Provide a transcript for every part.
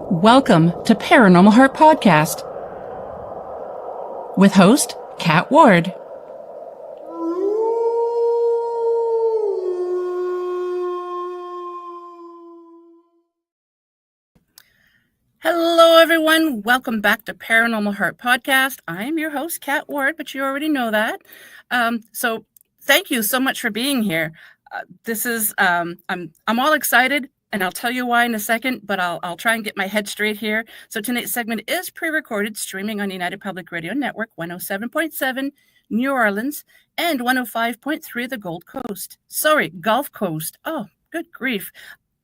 Welcome to Paranormal Heart Podcast with host Kat Ward. Hello, everyone. Welcome back to Paranormal Heart Podcast. I'm your host, Kat Ward, but you already know that. So thank you so much for being here. I'm all excited, and I'll tell you why in a second, but I'll try and get my head straight here. So tonight's segment is pre-recorded, streaming on United Public Radio Network, 107.7 New Orleans and 105.3 the Gulf Coast. Oh, good grief.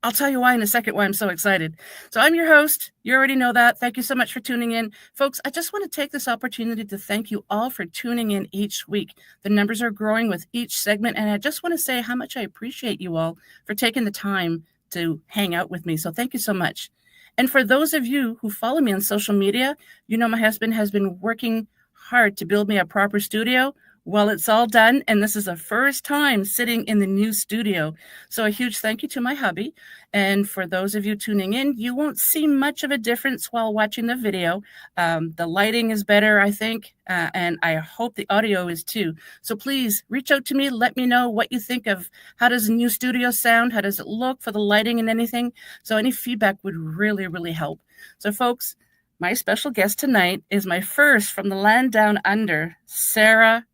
I'll tell you why in a second why I'm so excited. So I'm your host. You already know that. Thank you so much for tuning in. Folks, I just want to take this opportunity to thank you all for tuning in each week. The numbers are growing with each segment, and I just want to say how much I appreciate you all for taking the time to hang out with me. So thank you so much. And for those of you who follow me on social media, you know my husband has been working hard to build me a proper studio. Well, it's all done, and this is the first time sitting in the new studio. So a huge thank you to my hubby. And for those of you tuning in, you won't see much of a difference while watching the video. The lighting is better, I think, and I hope the audio is too. So please reach out to me. Let me know what you think of how does the new studio sound? How does it look for the lighting and anything? So any feedback would really, really help. So folks, my special guest tonight is my first from the land down under, Sarah.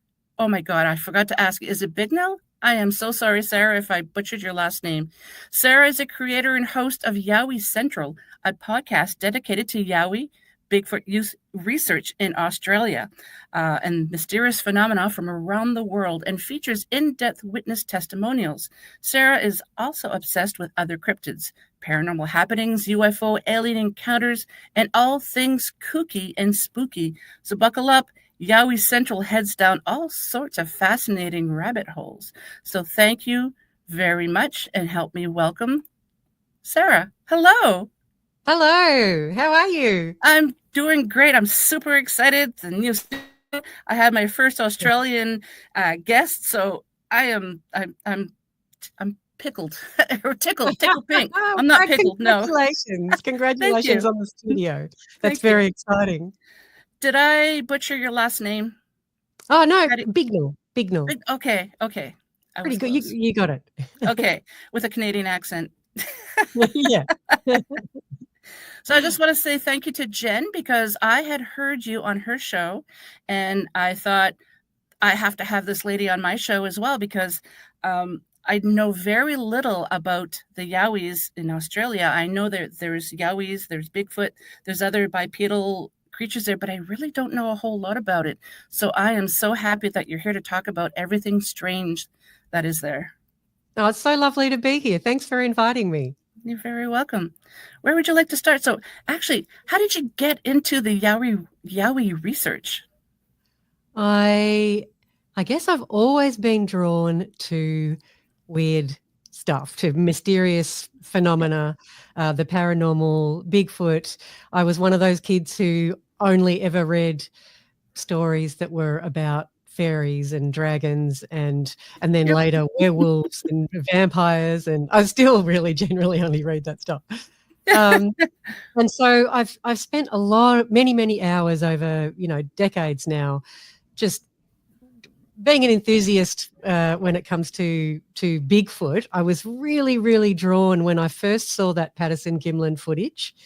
Oh my God, I forgot to ask, is it Bignell? I am so sorry, Sarah, if I butchered your last name. Sarah is a creator and host of Yowie Central, a podcast dedicated to Yowie Bigfoot research in Australia and mysterious phenomena from around the world, and features in-depth witness testimonials. Sarah is also obsessed with other cryptids, paranormal happenings, UFO, alien encounters, and all things kooky and spooky. So buckle up. Yowie Central heads down all sorts of fascinating rabbit holes. So thank you very much, and help me welcome Sarah. Hello. Hello. How are you? I'm doing great. I'm super excited. The new studio. I had my first Australian guest, so I'm pickled or tickled pink. I'm not pickled. Congratulations. Congratulations on the studio. That's very exciting. Did I butcher your last name? Oh, no, Bignell. Okay. Pretty good. You got it. Okay, with a Canadian accent. Yeah. So I just want to say thank you to Jen, because I had heard you on her show, and I thought I have to have this lady on my show as well, because I know very little about the Yowies in Australia. I know there's Yowies, there's Bigfoot, there's other bipedal creatures there, but I really don't know a whole lot about it. So I am so happy that you're here to talk about everything strange that is there. Oh, it's so lovely to be here. Thanks for inviting me. You're very welcome. Where would you like to start? So actually, how did you get into the Yowie research? I guess I've always been drawn to weird stuff, to mysterious phenomena, the paranormal, Bigfoot. I was one of those kids who only ever read stories that were about fairies and dragons and then later werewolves and vampires, and I still really generally only read that stuff. And so I've spent many hours over decades now just being an enthusiast when it comes to Bigfoot. I was really drawn when I first saw that Patterson-Gimlin footage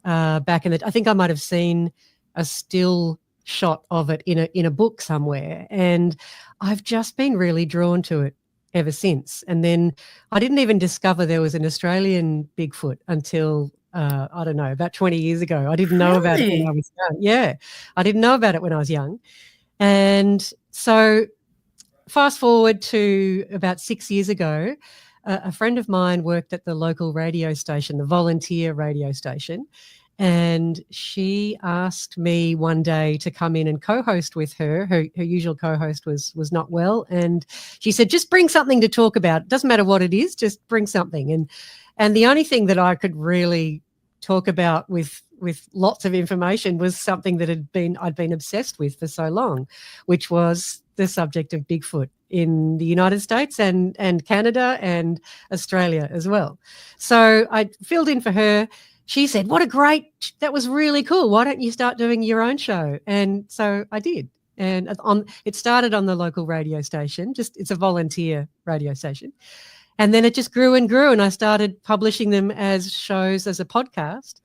back in the. I think I might have seen a still shot of it in a book somewhere, and I've just been really drawn to it ever since. And then I didn't even discover there was an Australian Bigfoot until I don't know, about 20 years ago. I didn't know about it when I was young. Yeah, I didn't know about it when I was young. And so fast forward to about 6 years ago, a friend of mine worked at the local radio station, the volunteer radio station, and she asked me one day to come in and co-host with her. Her usual co-host was not well, and she said, just bring something to talk about. It doesn't matter what it is, just bring something. And the only thing that I could really talk about with lots of information was something that I'd been obsessed with for so long, which was the subject of Bigfoot in the United States and Canada and Australia as well. So I filled in for her. she said, that was really cool. Why don't you start doing your own show? And so I did. And it started on the local radio station. It's a volunteer radio station. And then it just grew and grew. And I started publishing them as shows, as a podcast.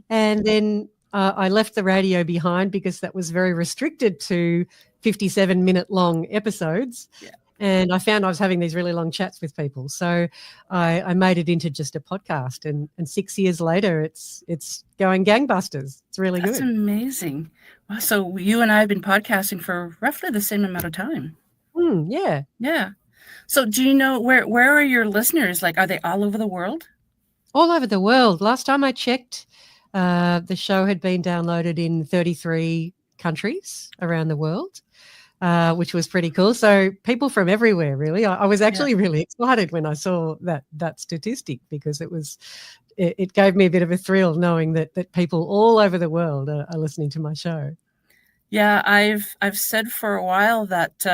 And then I left the radio behind because that was very restricted to 57-minute long episodes. Yeah. And I found I was having these really long chats with people. So I made it into just a podcast. And 6 years later, it's going gangbusters. It's really good. That's amazing. Wow, so you and I have been podcasting for roughly the same amount of time. Yeah. Yeah. So do you know where are your listeners? Like, are they all over the world? All over the world. Last time I checked, the show had been downloaded in 33 countries around the world. Which was pretty cool. So people from everywhere, really. I was actually really excited when I saw that statistic, because it gave me a bit of a thrill knowing that people all over the world are listening to my show. Yeah, I've said for a while that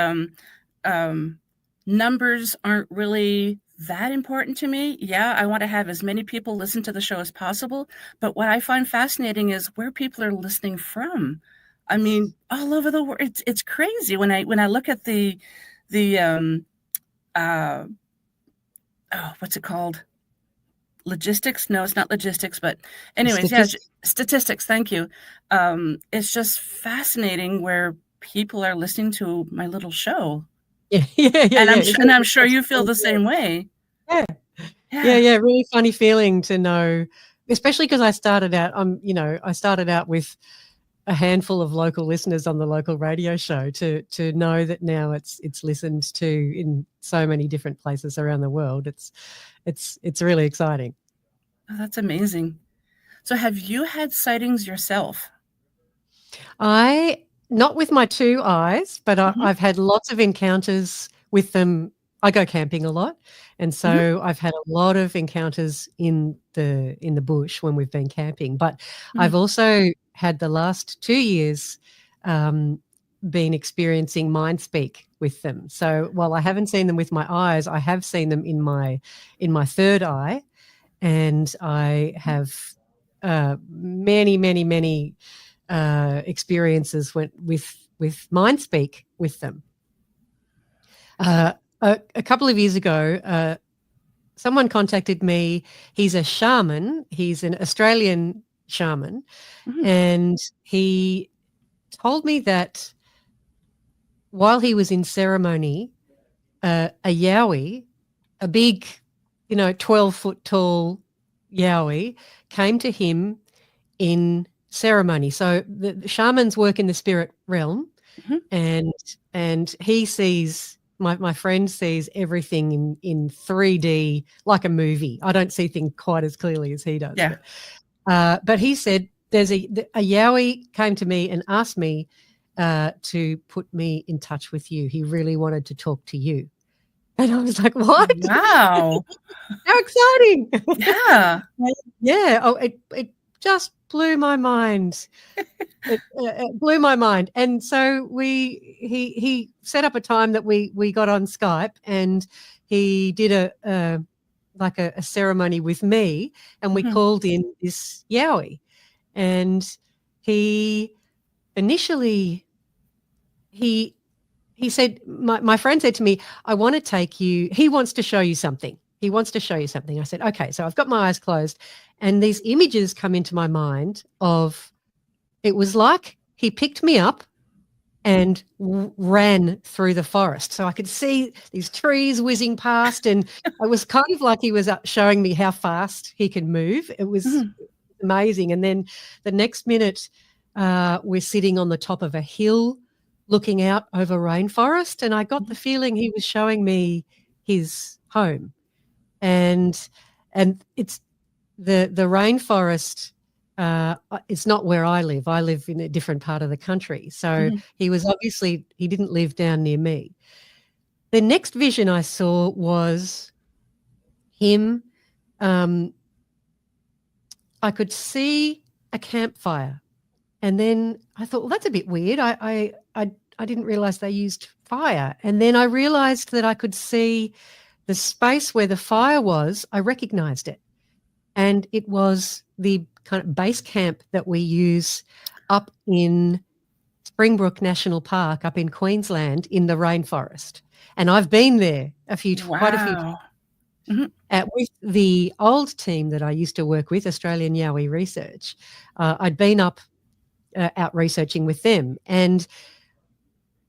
numbers aren't really that important to me. Yeah, I want to have as many people listen to the show as possible. But what I find fascinating is where people are listening from. I mean, all over the world. It's crazy when I look at the what's it called? Logistics? No, it's not logistics, but anyways, statistics. Thank you. It's just fascinating where people are listening to my little show. Yeah. And I'm sure you feel the same way. Yeah. Really funny feeling to know, especially because I started out with a handful of local listeners on the local radio show, to know that now it's listened to in so many different places around the world. It's really exciting. Oh, that's amazing. So have you had sightings yourself? Not with my two eyes, but I've had lots of encounters with them. I go camping a lot, and so I've had a lot of encounters in the bush when we've been camping. But I've also had the last 2 years been experiencing mindspeak with them. So while I haven't seen them with my eyes, I have seen them in my third eye, and I have many experiences with mindspeak with them. A couple of years ago, someone contacted me. He's a shaman. He's an Australian shaman. And he told me that while he was in ceremony, a Yowie, a big, 12-foot tall Yowie, came to him in ceremony. So the shamans work in the spirit realm, and he sees, my friend sees everything in 3D, like a movie. I don't see things quite as clearly as he does. Yeah. But he said there's a Yowie came to me and asked me to put me in touch with you. He really wanted to talk to you. And I was like, what? Wow. How exciting. Yeah. Yeah. Oh, it just blew my mind. It blew my mind. And so he set up a time that we got on Skype, and he did a ceremony with me, and we called in this Yowie. And he initially he said, my friend said to me, I want to take you, he wants to show you something. He wants to show you something. I said, okay. So I've got my eyes closed, and these images come into my mind of, it was like he picked me up and ran through the forest. So I could see these trees whizzing past, and it was kind of like he was showing me how fast he can move. It was amazing. And then the next minute, we're sitting on the top of a hill looking out over rainforest, and I got the feeling he was showing me his home. And it's the rainforest. It's not where I live. I live in a different part of the country. So he didn't live down near me. The next vision I saw was him. I could see a campfire, and then I thought, well, that's a bit weird. I didn't realize they used fire. And then I realized that I could see the space where the fire was. I recognized it. and it was the kind of base camp that we use up in Springbrook National Park up in Queensland in the rainforest. And I've been there quite a few times. Wow. Hmm. With the old team that I used to work with, Australian Yowie Research, I'd been up out researching with them, and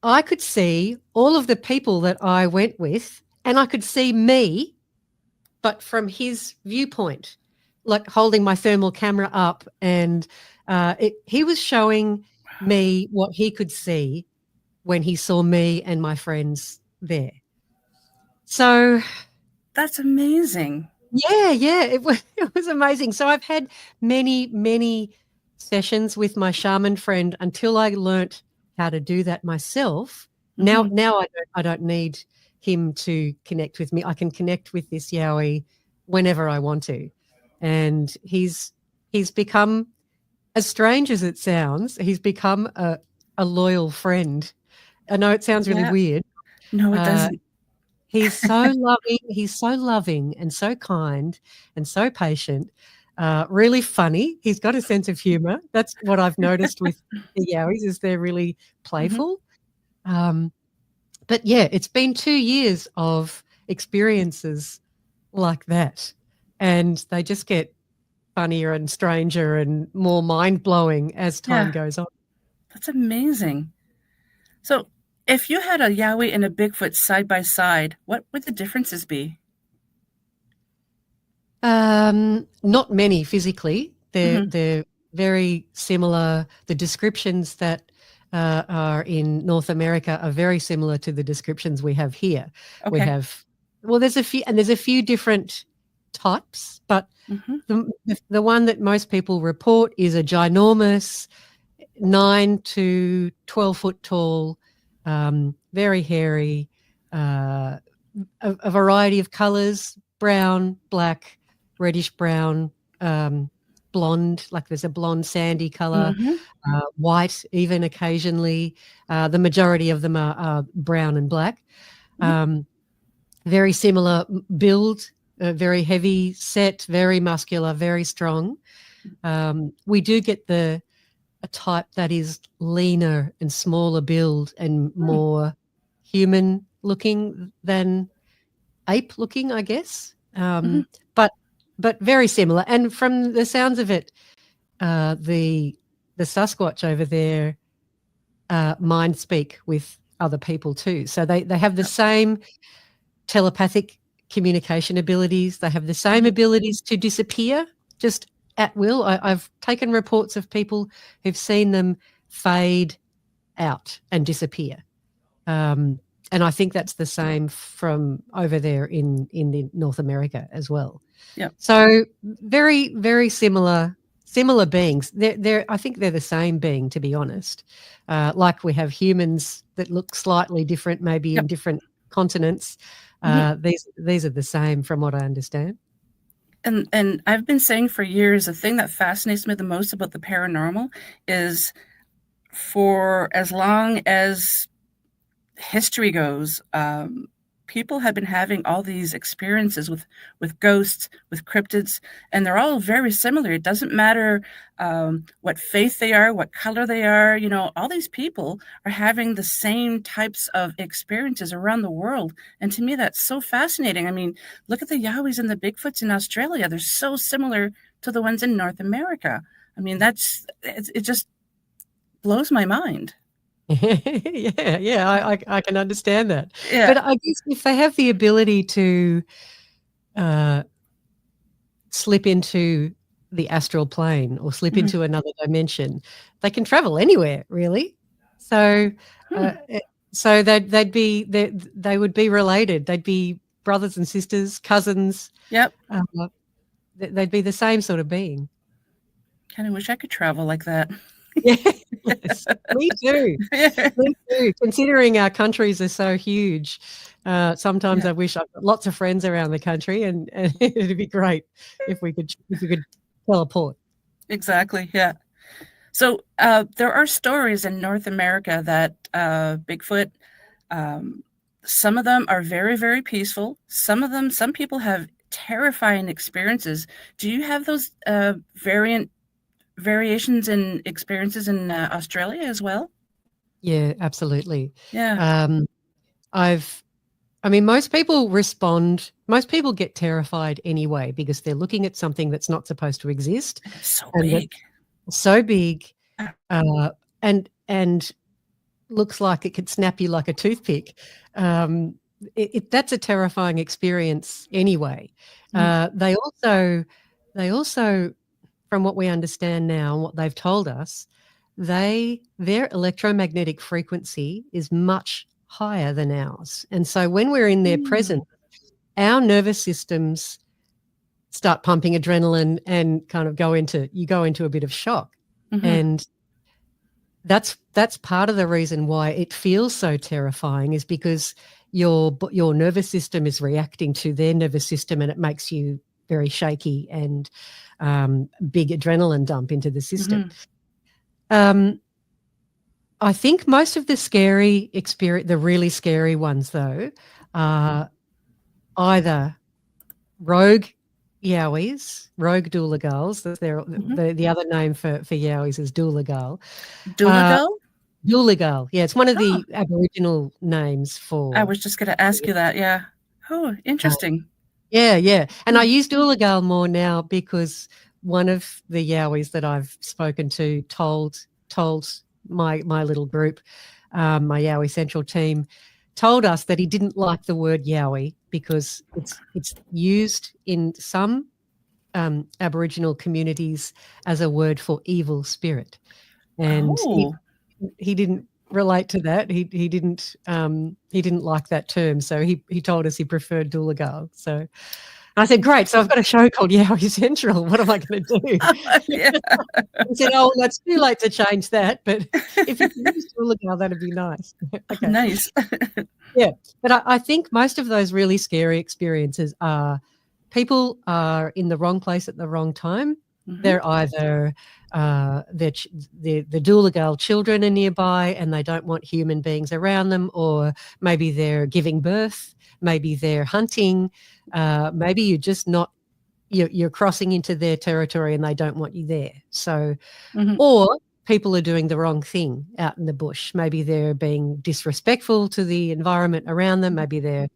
I could see all of the people that I went with, and I could see me, but from his viewpoint, like holding my thermal camera up, and he was showing me what he could see when he saw me and my friends there. So That's amazing. yeah, it was amazing. So I've had many sessions with my shaman friend until I learnt how to do that myself. Now I don't need him to connect with me. I can connect with this Yowie whenever I want to. And he's become, as strange as it sounds, he's become a loyal friend. I know it sounds really Yeah. weird. No, it doesn't. He's so loving. He's so loving and so kind and so patient. Really funny. He's got a sense of humor. That's what I've noticed with the Yowies, is they're really playful. But yeah, it's been 2 years of experiences like that, and they just get funnier and stranger and more mind-blowing as time goes on. That's amazing. So if you had a Yowie and a Bigfoot side by side, what would the differences be? Not many physically. They're very similar. The descriptions that are in North America are very similar to the descriptions we have here. Okay. We have, well, there's a few different types, but the one that most people report is a ginormous 9 to 12 foot tall, very hairy, a variety of colors: brown, black, reddish brown, blonde, like there's a blonde sandy color, white even occasionally. The majority of them are brown and black. Very similar build, very heavy set, very muscular, very strong. We do get a type that is leaner and smaller build and more human looking than ape looking, I guess. But very similar. And from the sounds of it, the Sasquatch over there mind speak with other people too. So they have the same telepathic communication abilities. They have the same abilities to disappear just at will. I've taken reports of people who've seen them fade out and disappear. And I think that's the same from over there in North America as well. Yeah. So very, very similar beings. I think they're the same being, to be honest. Like we have humans that look slightly different, maybe in different continents. These are the same, from what I understand. And I've been saying for years, the thing that fascinates me the most about the paranormal is, for as long as history goes, people have been having all these experiences with ghosts, with cryptids, and they're all very similar. It doesn't matter what faith they are, what color they are. You know, all these people are having the same types of experiences around the world. And to me, that's so fascinating. I mean, look at the Yowies and the Bigfoots in Australia. They're so similar to the ones in North America. I mean, it just blows my mind. Yeah, I can understand that. Yeah. But I guess if they have the ability to slip into the astral plane or slip into another dimension, they can travel anywhere, really. So so they would be related. They'd be brothers and sisters, cousins. Yep. They'd be the same sort of being. Kind of wish I could travel like that. Yes, me too. Me too. Considering our countries are so huge, sometimes I wish I've got lots of friends around the country, and it'd be great if we could teleport. Exactly. Yeah. So there are stories in North America that Bigfoot, some of them are very, very peaceful. Some people have terrifying experiences. Do you have those variations in experiences in Australia as well? Yeah, absolutely. Yeah. Most people get terrified anyway because they're looking at something that's not supposed to exist, And it's so and big. that's so big, Ah. and looks like it could snap you like a toothpick. That's a terrifying experience anyway. They also, from what we understand now, what they've told us, their electromagnetic frequency is much higher than ours. And so when we're in their presence, our nervous systems start pumping adrenaline and kind of go into a bit of shock. Mm-hmm. And that's part of the reason why it feels so terrifying, is because your nervous system is reacting to their nervous system, and it makes you very shaky and big adrenaline dump into the system. Mm-hmm. I think most of the scary experience, the really scary ones though, are either rogue Yowies, rogue Doolagals. That's the other name for Yowies is Doolagal. Doolagal? Doolagal. Yeah, it's one of the Aboriginal names for. I was just going to ask you that. Yeah. Oh, interesting. Yeah. And I use Doolagal more now because one of the Yowies that I've spoken to told my little group, my Yowie Central team, told us that he didn't like the word Yowie because it's used in some Aboriginal communities as a word for evil spirit, and he didn't relate to that. He didn't like that term, so he told us he preferred Doolagal. So I said, great. So I've got a show called Yowie Central. What am I going to do? Yeah. He said, oh, well, it's too late to change that, but if you can use Doolagal, that'd be nice. Okay. Nice. Yeah, but I think most of those really scary experiences are people are in the wrong place at the wrong time. Mm-hmm. They're either the Doolagal children are nearby and they don't want human beings around them, or maybe they're giving birth, maybe they're hunting, maybe you're just not, you're crossing into their territory and they don't want you there. So, or people are doing the wrong thing out in the bush. Maybe they're being disrespectful to the environment around them. Maybe they're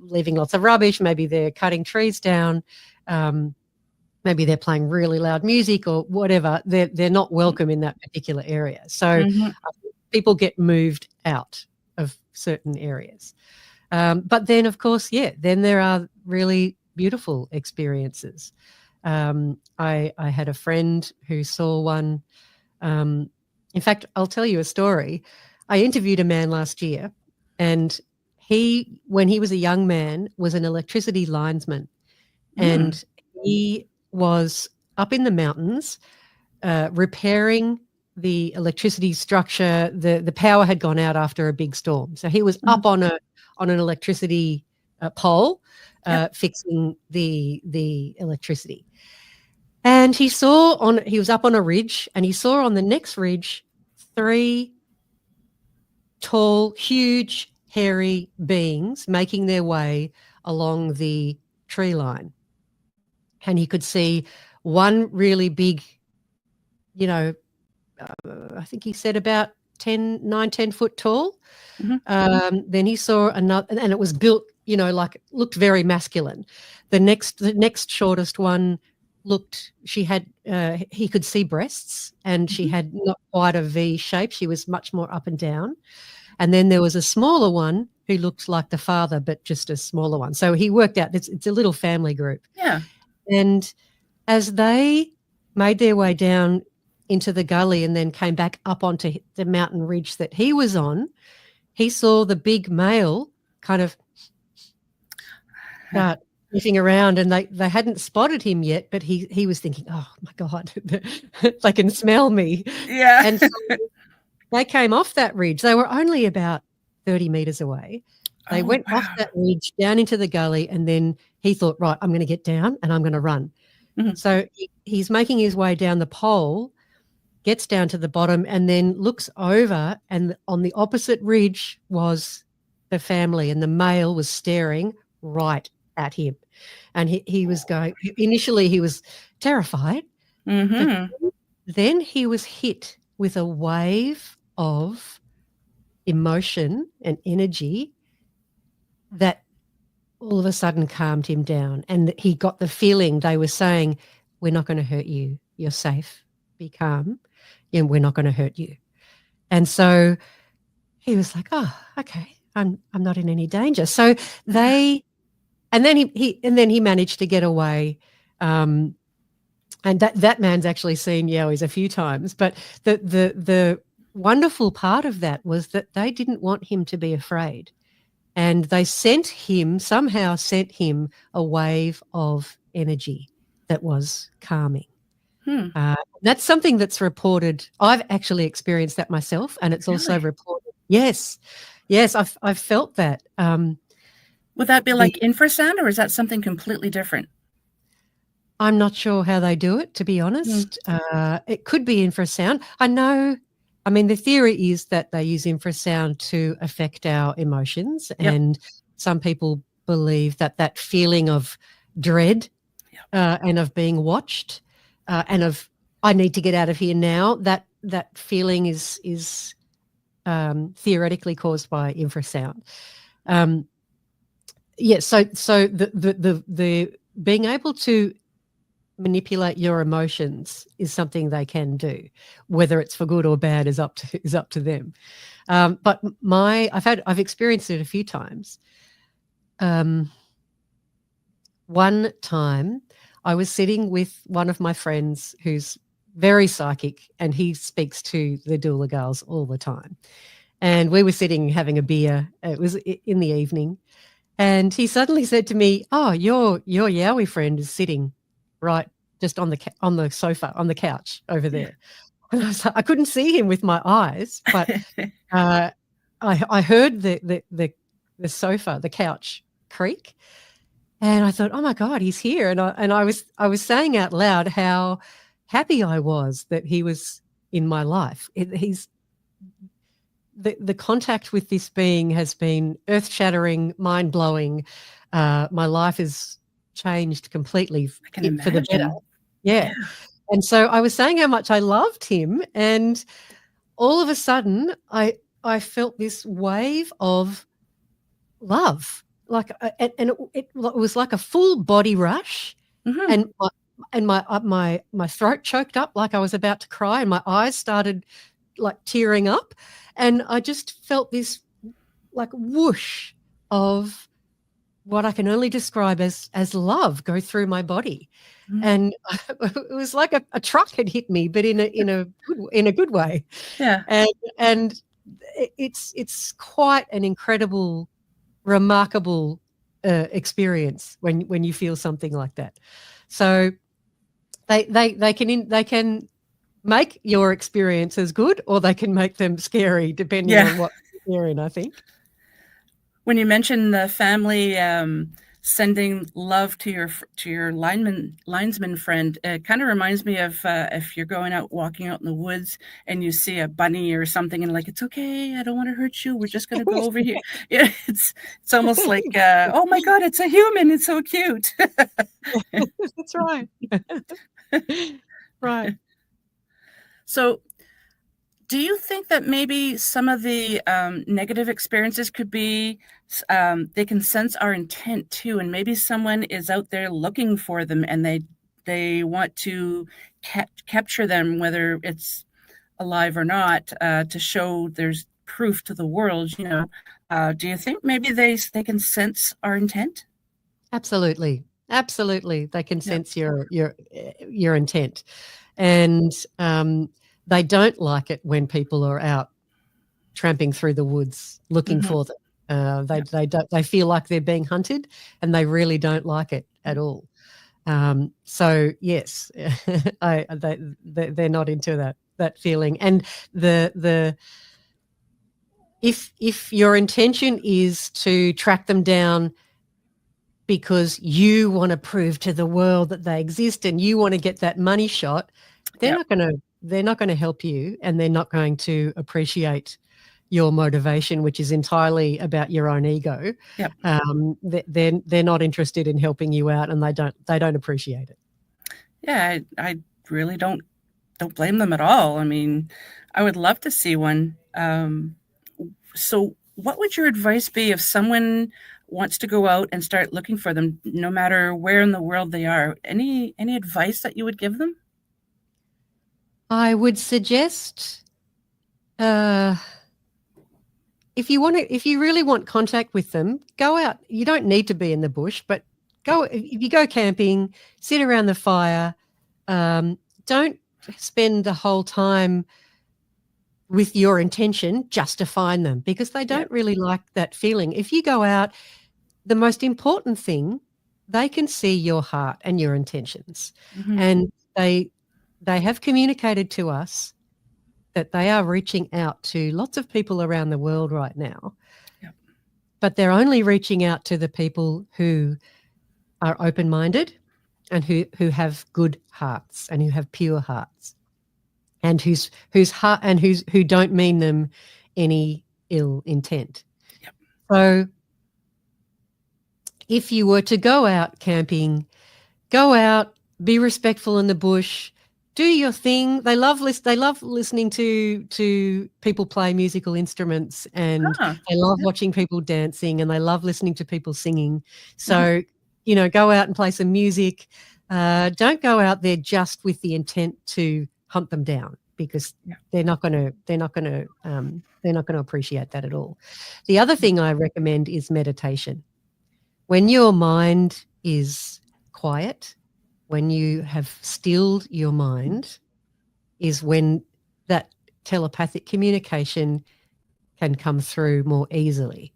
leaving lots of rubbish. Maybe they're cutting trees down. Maybe they're playing really loud music or whatever. They're not welcome in that particular area. So people get moved out of certain areas. But then, of course, then there are really beautiful experiences. I had a friend who saw one. In fact, I'll tell you a story. I interviewed a man last year, and he, when he was a young man, was an electricity linesman, and he was up in the mountains repairing the electricity structure. The power had gone out after a big storm, so he was up on an electricity pole fixing the electricity. And he was up on a ridge, and he saw on the next ridge 3 tall, huge, hairy beings making their way along the tree line. And he could see one really big, I think he said about 9-10 foot tall. Then he saw another, and it was built, like, looked very masculine. The next shortest one he could see breasts, and she had not quite a V shape. She was much more up and down. And then there was a smaller one who looked like the father, but just a smaller one. So he worked out it's a little family group. Yeah. And as they made their way down into the gully and then came back up onto the mountain ridge that he was on, he saw the big male kind of start sniffing around, and they hadn't spotted him yet, but he was thinking, oh my God, they can smell me. Yeah. And so they came off that ridge. They were only about 30 meters away. They went off that ridge down into the gully, and then he thought, right, I'm going to get down and I'm going to run. So he's making his way down the pole, gets down to the bottom, and then looks over, and on the opposite ridge was the family, and the male was staring right at him. And he was going, initially he was terrified, but then he was hit with a wave of emotion and energy that all of a sudden calmed him down. And he got the feeling they were saying, we're not going to hurt you. You're safe. Be calm. And we're not going to hurt you. And so he was like, oh, okay, I'm not in any danger. So and then he managed to get away. And that man's actually seen Yowies a few times. But the wonderful part of that was that they didn't want him to be afraid. And they somehow sent him a wave of energy that was calming. That's something that's reported. I've actually experienced that myself, and it's also reported. Yes, I've felt that. Would that be like infrasound, or is that something completely different? I'm not sure how they do it, to be honest. It could be infrasound. I mean, the theory is that they use infrasound to affect our emotions, and some people believe that feeling of dread and of being watched and of I need to get out of here now, that feeling is theoretically caused by infrasound. So the being able to manipulate your emotions is something they can do. Whether it's for good or bad is up to them. But I've experienced it a few times. One time I was sitting with one of my friends who's very psychic, and he speaks to the doula girls all the time. And we were sitting having a beer. It was in the evening. And he suddenly said to me, oh, your Yowie friend is sitting right just on the sofa, on the couch over there. And I couldn't see him with my eyes, but I heard the sofa, the couch creak. And I thought, oh my God, he's here. And I was saying out loud how happy I was that he was in my life. He's the contact with this being has been earth-shattering, mind-blowing. My life has changed completely for the better. Yeah. And so I was saying how much I loved him, and all of a sudden I felt this wave of love, like, and it was like a full body rush, and my throat choked up like I was about to cry, and my eyes started like tearing up, and I just felt this like whoosh of what I can only describe as love go through my body. And it was like a truck had hit me, but in a good way. Yeah. And it's quite an incredible, remarkable experience when you feel something like that. So they can make your experiences good, or they can make them scary, depending on what you're in, I think. When you mentioned the family sending love to your linesman friend, it kind of reminds me of if you're walking out in the woods and you see a bunny or something, and like, it's okay, I don't want to hurt you, we're just going to go over here. Yeah, it's almost like, oh my God, it's a human, it's so cute. That's right. Right. So do you think that maybe some of the negative experiences could be, they can sense our intent too, and maybe someone is out there looking for them, and they want to capture them, whether it's alive or not, to show there's proof to the world, do you think maybe they can sense our intent? Absolutely. They can sense your intent. And they don't like it when people are out tramping through the woods looking for them. They feel like they're being hunted, and they really don't like it at all. So yes, they're not into that feeling. And if your intention is to track them down because you want to prove to the world that they exist and you want to get that money shot, they're not going to help you, and they're not going to appreciate your motivation, which is entirely about your own ego, Yep. they're not interested in helping you out, and they don't appreciate it. Yeah, I really don't blame them at all. I mean, I would love to see one. So what would your advice be if someone wants to go out and start looking for them, no matter where in the world they are? Any advice that you would give them? I would suggest, if you really want contact with them, go out. You don't need to be in the bush, but if you go camping, sit around the fire. Don't spend the whole time with your intention just to find them, because they don't really like that feeling. If you go out, the most important thing, they can see your heart and your intentions. Mm-hmm. And they have communicated to us that they are reaching out to lots of people around the world right now. Yep. But they're only reaching out to the people who are open-minded and who have good hearts and who have pure hearts, and who don't mean them any ill intent. Yep. So if you were to go out camping, go out, be respectful in the bush, do your thing. They love listening to people play musical instruments, and they love watching people dancing, and they love listening to people singing. So, go out and play some music. Don't go out there just with the intent to hunt them down, because they're not going to appreciate that at all. The other thing I recommend is meditation. When your mind is quiet, when you have stilled your mind, is when that telepathic communication can come through more easily.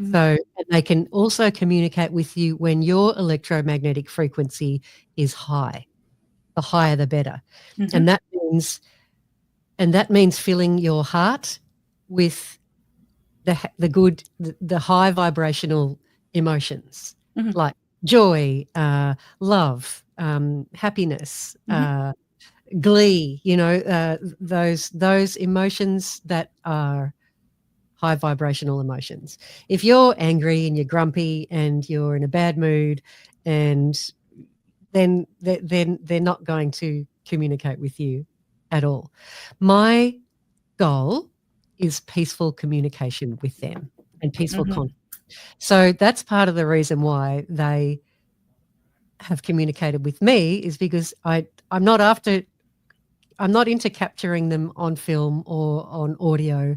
Mm-hmm. So, and they can also communicate with you when your electromagnetic frequency is high. The higher, the better. Mm-hmm. And that means filling your heart with the high vibrational emotions, like joy, love, happiness, glee, those emotions that are high vibrational emotions. If you're angry and you're grumpy and you're in a bad mood, and then they're not going to communicate with you at all. My goal is peaceful communication with them and peaceful contact. So that's part of the reason why they have communicated with me, is because I'm not into capturing them on film or on audio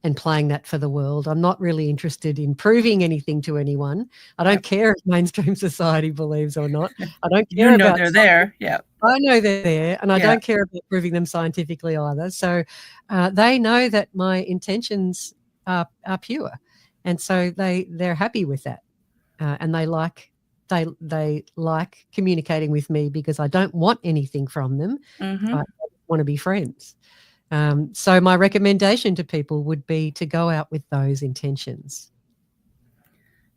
and playing that for the world. I'm not really interested in proving anything to anyone. I don't care if mainstream society believes or not. I don't care about they're there. Yeah. I know they're there, and I don't care about proving them scientifically either. So they know that my intentions are pure, and so they're happy with that, and they like communicating with me, because I don't want anything from them. I want to be friends. So my recommendation to people would be to go out with those intentions.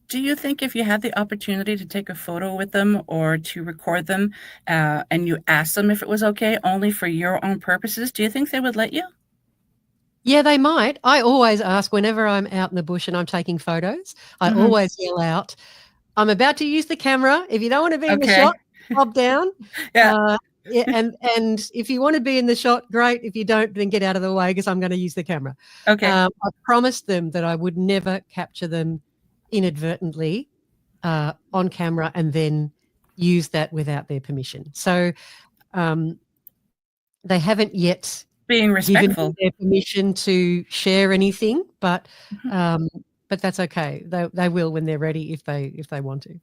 Do you think if you had the opportunity to take a photo with them or to record them, and you asked them if it was okay, only for your own purposes, do you think they would let you? Yeah, they might. I always ask whenever I'm out in the bush and I'm taking photos. I always yell out, "I'm about to use the camera. If you don't want to be in the shot, bob down." And if you want to be in the shot, great. If you don't, then get out of the way, because I'm going to use the camera. Okay. I promised them that I would never capture them inadvertently on camera and then use that without their permission. So they haven't yet being respectful given their permission to share anything, but that's okay. They will when they're ready, if they want to.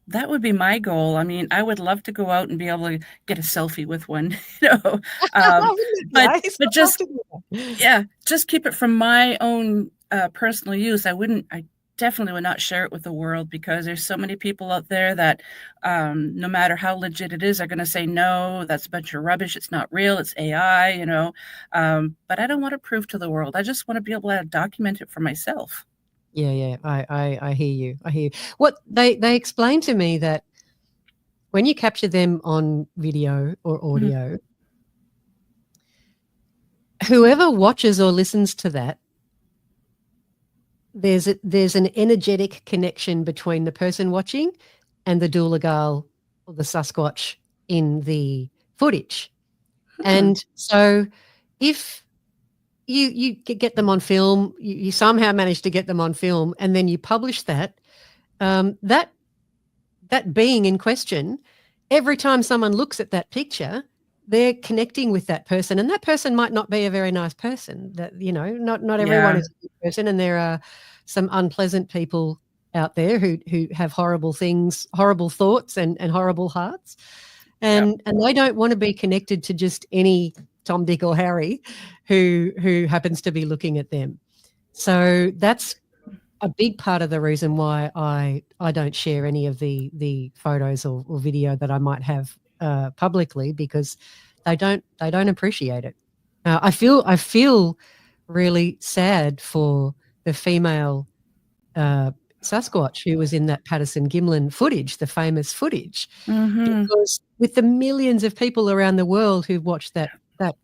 That would be my goal. I mean, I would love to go out and be able to get a selfie with one, but just keep it from my own personal use. I definitely would not share it with the world, because there's so many people out there that no matter how legit it is, are going to say, no, that's a bunch of rubbish. It's not real. It's AI, but I don't want to prove to the world. I just want to be able to document it for myself. Yeah. I hear you. What they explained to me, that when you capture them on video or audio, whoever watches or listens to that there's an energetic connection between the person watching and the Doolagal or the Sasquatch in the footage. And so if you get them on film, you somehow manage to get them on film, and then you publish that, that being in question, every time someone looks at that picture, they're connecting with that person, and that person might not be a very nice person. That, not everyone is a good person, and there are some unpleasant people out there who have horrible things, horrible thoughts, and horrible hearts, and they don't want to be connected to just any Tom, Dick, or Harry who happens to be looking at them. So that's a big part of the reason why I don't share any of the photos or video that I might have publicly, because they don't appreciate it. I feel really sad for the female Sasquatch who was in that Patterson Gimlin footage, the famous footage, because with the millions of people around the world who've watched that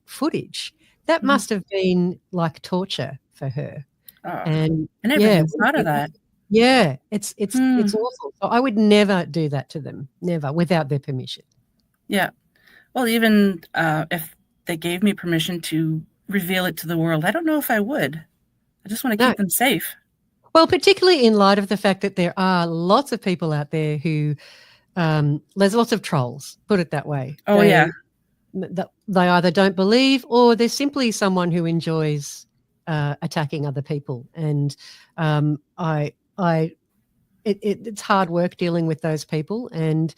footage, that must have been like torture for her. And I never even thought of that. Yeah, it's awful. So I would never do that to them, never, without their permission. Yeah. Well, even if they gave me permission to reveal it to the world, I don't know if I would. I just want to keep them safe. Well, particularly in light of the fact that there are lots of people out there who, there's lots of trolls, put it that way. Oh, They either don't believe, or there's simply someone who enjoys attacking other people. And it's hard work dealing with those people, and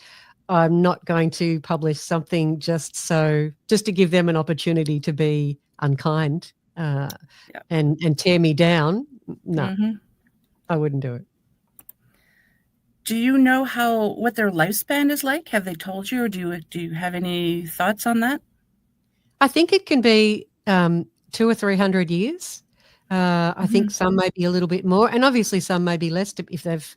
I'm not going to publish something just to give them an opportunity to be unkind and tear me down. No, I wouldn't do it. Do you know what their lifespan is like? Have they told you, or do you have any thoughts on that? I think it can be 200 or 300 years. I think some may be a little bit more, and obviously some may be less if they've.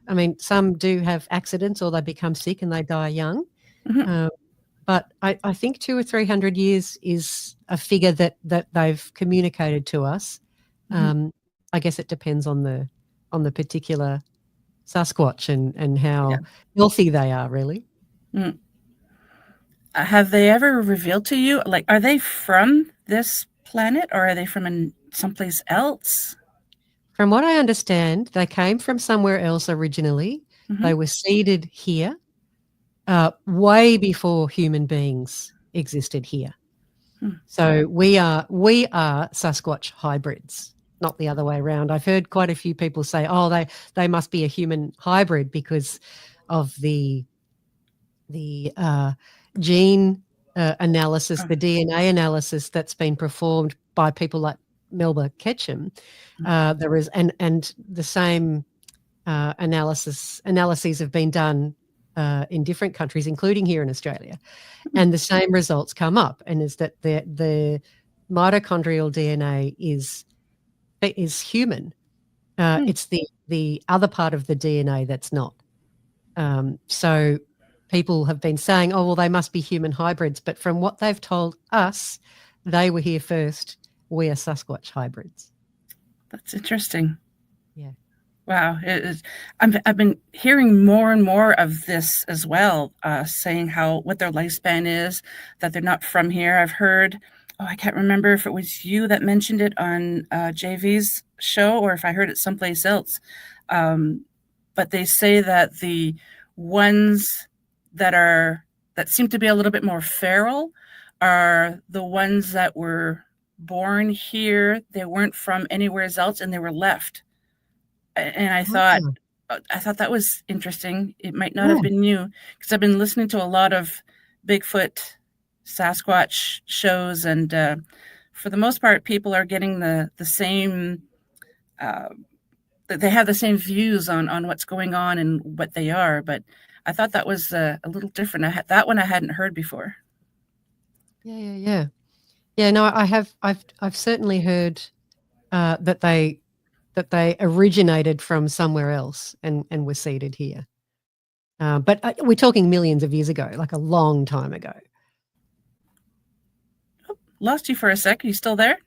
I mean, some do have accidents or they become sick and they die young. But I think 200 or 300 years is a figure that they've communicated to us. I guess it depends on the particular Sasquatch and how healthy they are, really. Have they ever revealed to you, like, are they from this planet or are they from someplace else? From what I understand, they came from somewhere else originally. They were seeded here way before human beings existed here. So we are Sasquatch hybrids, not the other way around. I've heard quite a few people say, oh, they must be a human hybrid because of the gene analysis, the DNA analysis that's been performed by people like Melba Ketchum. There is and the same analyses have been done in different countries, including here in Australia, and the same results come up, and is that the mitochondrial DNA is human. It's the other part of the DNA that's not. So people have been saying, oh, well, they must be human hybrids, but from what they've told us, they were here first. We are Sasquatch hybrids. That's interesting. Yeah. Wow. I've been hearing more and more of this as well, saying what their lifespan is, that they're not from here. I've heard, I can't remember if it was you that mentioned it on JV's show or if I heard it someplace else. But they say that the ones that seem to be a little bit more feral are the ones that were born here. They weren't from anywhere else, and they were left. And I thought that was interesting. It might not have been you, because I've been listening to a lot of Bigfoot, Sasquatch shows, and for the most part, people are getting the same. They have the same views on what's going on and what they are, but I thought that was a little different. That one I hadn't heard before. Yeah. No, I've certainly heard that they originated from somewhere else and were seeded here. But we're talking millions of years ago, like a long time ago. Oh, lost you for a sec. Are you still there?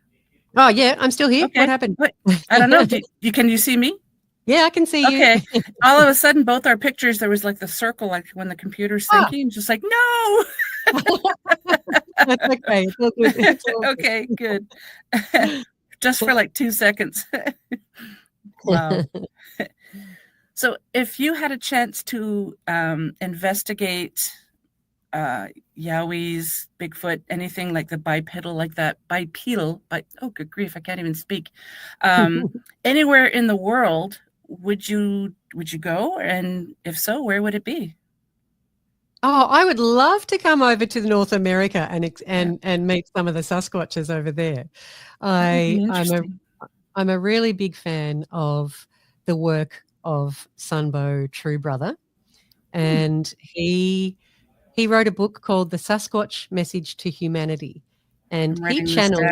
Oh, yeah, I'm still here. What Okay. happened? What? I don't know. Can you see me? Yeah, I can see you. Okay. All of a sudden, both our pictures, there was like the circle, like when the computer's Ah, thinking, just like, no. that's okay. It's all good. It's all Okay, good. Just for good. like 2 seconds. Wow. So if you had a chance to investigate Yowies, Bigfoot, anything like the bipedal, like that bipedal, oh, good grief, I can't even speak. Anywhere in the world, would you go? And if so, where would it be? Oh, I would love to come over to North America Yeah, and meet some of the Sasquatches over there. that would be I'm interesting. a really big fan of the work of Sunbow True Brother, Hmm, and he wrote a book called The Sasquatch Message to Humanity, and I'm he writing this channeled.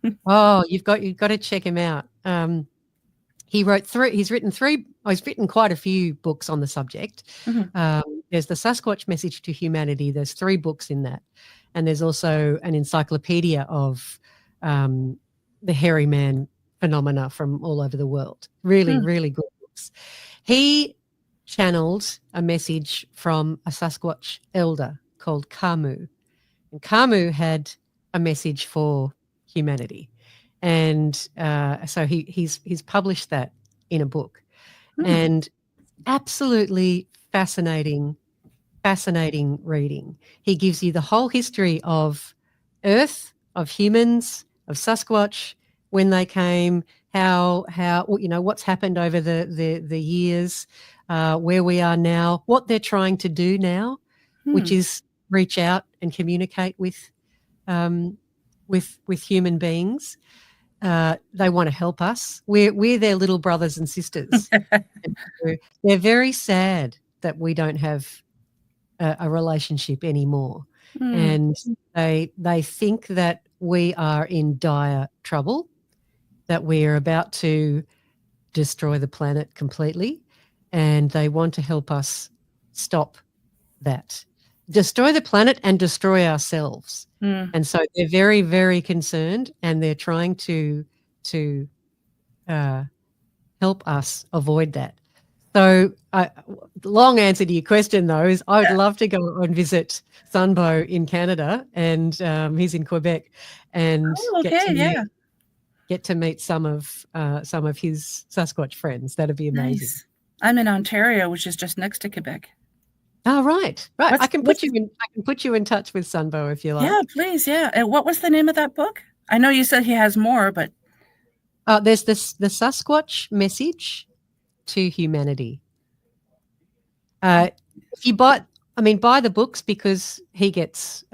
down. Oh, you've got to check him out. He's written quite a few books on the subject. Mhm. There's the Sasquatch Message to Humanity. There's 3 books in that, and there's also an encyclopedia of the hairy man phenomena from all over the world. Really, Hmm. really good books. He channeled a message from a Sasquatch elder called Kamu, and Kamu had a message for humanity. And so he's published that in a book, Hmm. and absolutely fascinating reading. He gives you the whole history of Earth, of humans, of Sasquatch, when they came, how what's happened over the years, where we are now, what they're trying to do now, which Hmm. is reach out and communicate um, with human beings. They want to help us. We're their little brothers and sisters. And so they're very sad that we don't have a relationship anymore, Hmm. and they think that we are in dire trouble, that we are about to destroy the planet completely, and they want to help us stop that, destroy the planet and destroy ourselves. Hmm. And so they're very, very concerned, and they're trying to uh, help us avoid that. So, long answer to your question, though, is I would Yeah. love to go and visit Sunbow in Canada, and he's in Quebec, and Oh, okay. Yeah. get to meet some of his Sasquatch friends. That'd be amazing. Nice. I'm in Ontario, which is just next to Quebec. Oh, right, right. What's what's I can put you in touch with Sunbow if you Yeah, like. please. Yeah. And what was the name of that book? I know you said he has more, but There's the Sasquatch Message to Humanity. If you buy the books, because he gets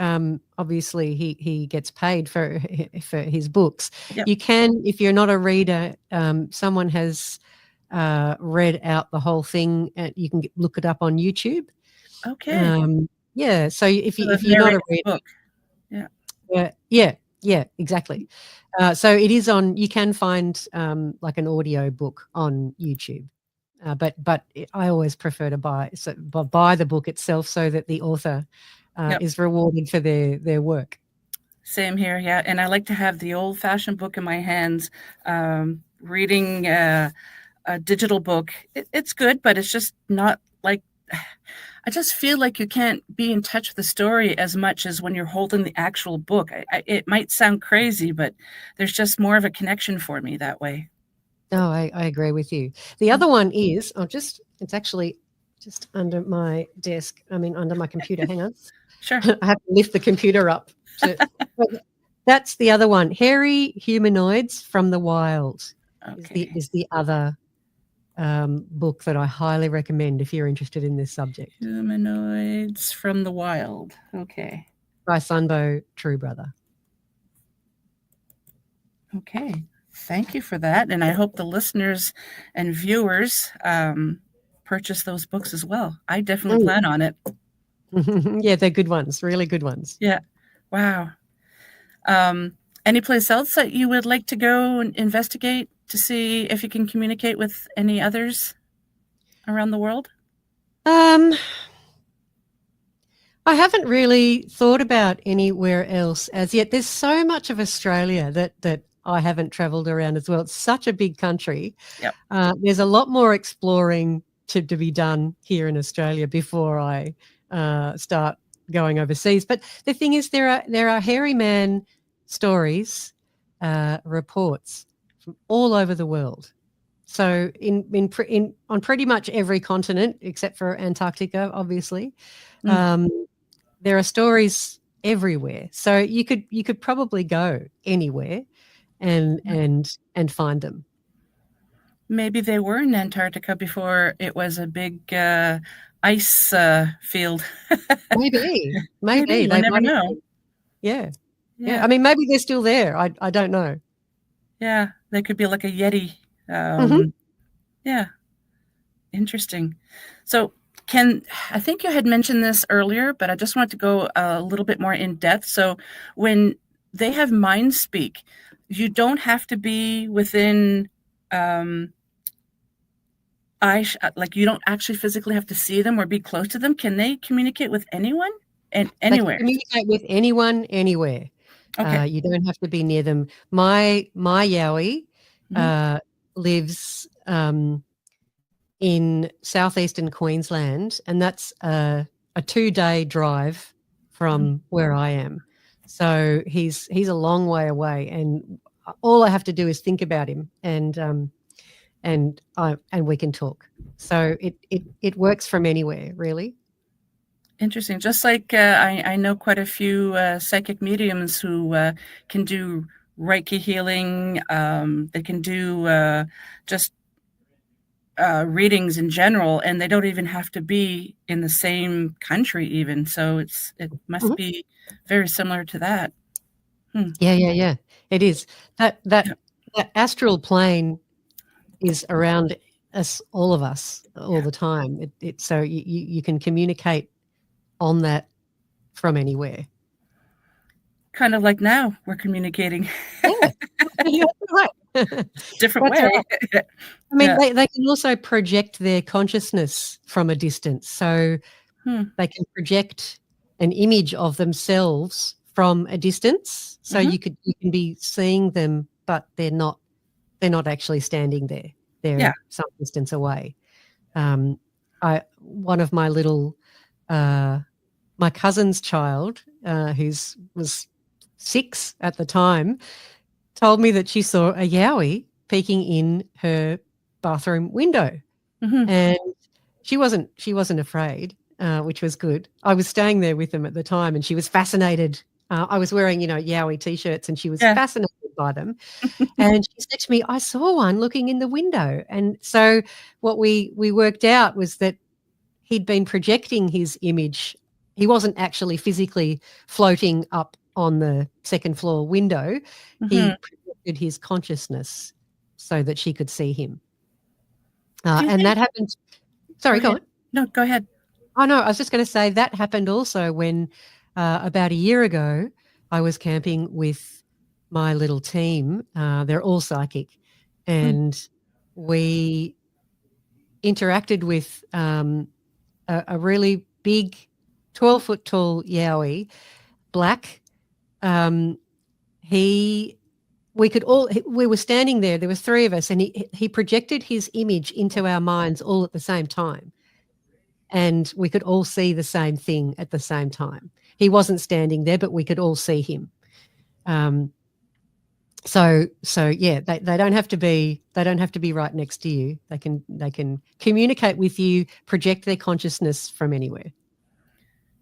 obviously he gets paid for his books. yep. You can, if you're not a reader, someone has read out the whole thing, and you can look it up on YouTube. Okay. Yeah, so So the if you're not a narrated reader, book. Yeah. yeah, exactly. So it is on. You can find like an audio book on YouTube. But I always prefer to buy the book itself, so that the author Yep. is rewarded for their work. Same here. Yeah. And I like to have the old fashioned book in my hands. Reading a digital book, it's good, but it's just not like, I just feel like you can't be in touch with the story as much as when you're holding the actual book. It might sound crazy, but there's just more of a connection for me that way. No, I agree with you. The other one is, it's actually just under my desk. I mean, under my computer. Hang on. Sure. I have to lift the computer up. That's the other one. Hairy Humanoids from the Wild Okay. is the other book that I highly recommend if you're interested in this subject, Humanoids from the Wild. Okay. by Sunbow True Brother. Okay. Thank you for that. And I hope the listeners and viewers purchase those books as well. I definitely plan on it. Yeah, they're good ones, really good ones. Yeah. Wow. Any place else that you would like to go and investigate to see if you can communicate with any others around the world? I haven't really thought about anywhere else as yet. There's so much of Australia that I haven't traveled around as well. It's such a big country. Yep. There's a lot more exploring to be done here in Australia before I start going overseas. But the thing is, there are hairy man stories, reports from all over the world. So on pretty much every continent except for Antarctica, obviously, there are stories everywhere. So you could probably go anywhere and find them. Maybe they were in Antarctica before it was a big ice field. Maybe Maybe. they You never might have know. been. Yeah. I mean, maybe they're still there. I don't know. Yeah, they could be like a Yeti. Yeah, interesting. So I think you had mentioned this earlier, but I just wanted to go a little bit more in depth. So when they have mindspeak, you don't have to be within like you don't actually physically have to see them or be close to them. Can they communicate with anyone and anywhere? They can communicate with anyone, anywhere. Okay. You don't have to be near them. My Yowie lives in southeastern Queensland, and that's a 2-day drive from where I am. So he's a long way away, and all I have to do is think about him, and we can talk. So it works from anywhere, really. Interesting. Just like I know quite a few psychic mediums who can do Reiki healing. They can do just readings in general, and they don't even have to be in the same country even. So it must be very similar to that. Yeah. It is. That astral plane is around us, all of us, all the time. So you can communicate on that from anywhere. Kind of like now we're communicating. Yeah. Right. Different way. Right. I mean, they can also project their consciousness from a distance. So they can project an image of themselves from a distance. So you can be seeing them, but they're not actually standing there. They're some distance away. One of my little my cousin's child, who was 6 at the time, told me that she saw a Yowie peeking in her bathroom window, and she wasn't afraid, which was good. I was staying there with them at the time, and she was fascinated. I was wearing, Yowie t-shirts, and she was fascinated by them. And she said to me, "I saw one looking in the window." And so what we worked out was that he'd been projecting his image. He wasn't actually physically floating up on the second floor window. He projected his consciousness so that she could see him. And that happened. Sorry, go on. No, go ahead. Oh, no, I was just going to say that happened also when about a year ago I was camping with my little team. They're all psychic. And we interacted with a really big 12-foot tall Yowie, black. We were standing there. There was 3 of us, and he projected his image into our minds all at the same time, and we could all see the same thing at the same time. He wasn't standing there, but we could all see him. So yeah, they don't have to be right next to you. They can communicate with you, project their consciousness from anywhere.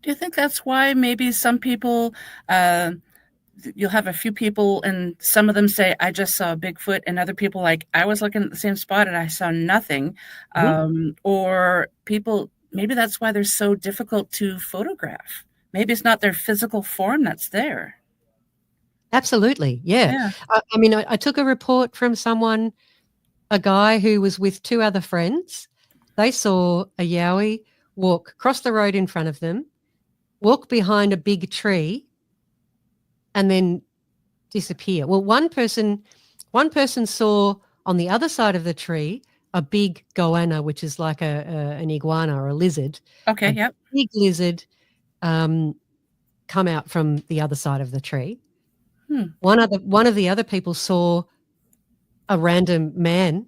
Do you think that's why maybe some people, you'll have a few people and some of them say, "I just saw Bigfoot," and other people like, "I was looking at the same spot and I saw nothing." Or people, maybe that's why they're so difficult to photograph. Maybe it's not their physical form that's there. Absolutely, yeah. I mean, I took a report from someone, a guy who was with 2 other friends. They saw a Yowie cross the road in front of them, walk behind a big tree, and then disappear. Well, one person saw on the other side of the tree a big goanna, which is like an iguana or a lizard. Okay, yep. Big lizard come out from the other side of the tree. One of the other people saw a random man